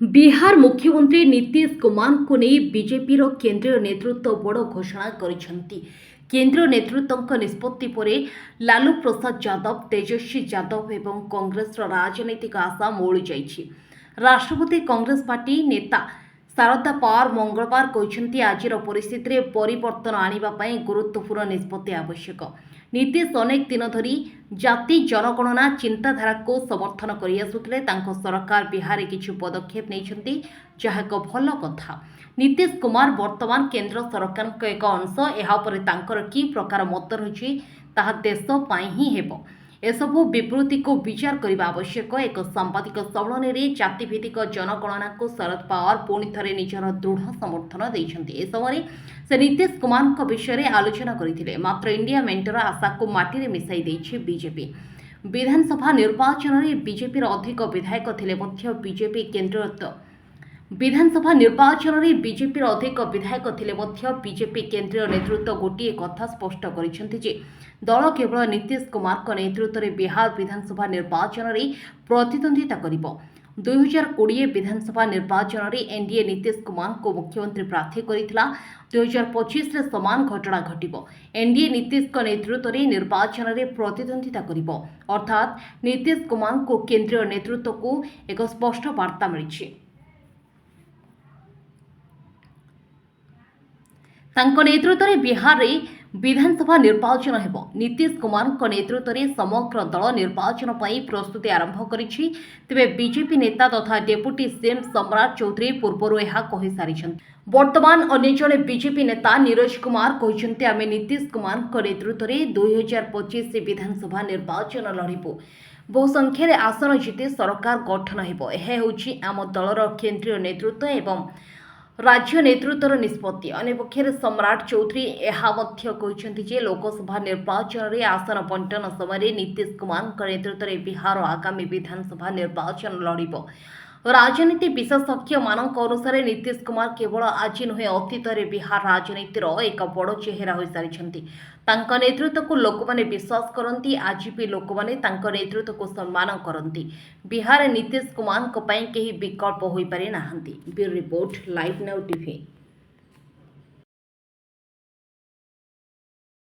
बिहार मुख्यमंत्री नीतीश कुमार को नहीं बीजेपी केंद्रीय नेतृत्व बड़ घोषणा करिसेंती। केंद्रीय नेतृत्व निष्पत्ति पर लालू प्रसाद यादव, तेजस्वी यादव एवं कांग्रेस राजनीतिक आशा मौली जाइछि। राष्ट्रपति कांग्रेस पार्टी नेता शारदा पवार मंगलवार कहते आजिर परिस्थिति में परिवर्तन आने गुरुत्वपूर्ण निष्पत्ति आवश्यक। नीतीश अनेक दिन धरी जाति जनगणना चिंताधारा को समर्थन करते सरकार बिहार किसी पदक्षेप नहीं जहाँ एक भल कथा। नीतीश कुमार वर्तमान केंद्र सरकार एक अंश यापर कि प्रकार मत रही देश ही हेब एसबू विवृत्ति को विचार करने आवश्यक। एक सांबादिक सम्मेलन में जातिभित्तिक जनगणना को शरद पवार पुणी थे निजर दृढ़ समर्थन देते। ए समय से नीतीश कुमार विषय आलोचना करते, मात्र इंडिया मेंटर आशा को माटी मिसाई देछि बीजेपी। विधानसभा निर्वाचन में बीजेपी अधिक विधायक थिले मध्य बीजेपी केंद्रीय विधानसभा निर्वाचन में बीजेपी अधिक विधायक थिले मध्य बीजेपी केंद्रीय नेतृत्व गोटे कथा स्पष्ट करिसेंति जे दल केवल नीतीश कुमार नेतृत्व में बिहार विधानसभा निर्वाचन में प्रतिद्वंदिता करिबो। 2020 विधानसभा निर्वाचन में एनडीए नीतीश कुमार को मुख्यमंत्री प्रार्थी करिथिला। 2025 रे समान घटना घटिबो। एनडीए नीतीश को नेतृत्व में निर्वाचन में प्रतिद्वंदिता करिबो, अर्थात नीतीश कुमार को केंद्रीय नेतृत्व को एक स्पष्ट वार्ता मिली। तांको नेतृत्व में बिहार में विधानसभा निर्वाचन हेबो। नीतीश कुमार नेतृत्व में समग्र दल निर्वाचन पर प्रस्तुति आरंभ करिछि। तेबे बीजेपी नेता तथा डेप्यूटी सीएम सम्राट चौधरी पूर्व यह कहि सारिछन्ति। वर्तमान अन्य जड़े बीजेपी नेता नीरज कुमार कहते आमे नीतीश कुमार नेतृत्व में 2025 विधानसभा निर्वाचन लड़िबू। बहु संख्यार आसन जीति सरकार गठन हेबो। यह होछि आम दलर केंद्रीय नेतृत्व एवं राज्य नेतृत्वर निष्पत्ति। अन्यपक्षे सम्राट चौधरी कहते लोकसभा निर्वाचन में आसन बंटन समय नीतीश कुमार नेतृत्व में बिहार आगामी विधानसभा निर्वाचन लड़िबो। राजनीति विशेषज्ञ अनुसार नीतीश कुमार केवल आज नुहे अतीत बिहार राजनीतिर एक बड़ चेहरा हो सारी। नेतृत्व को लोक मैंने विश्वास करती, आज भी लोक मैंने नेतृत्व को सम्मान करती। बिहार नीतीश कुमार कहीं विकल्प हो पारे ना। Bureau report, live now TV.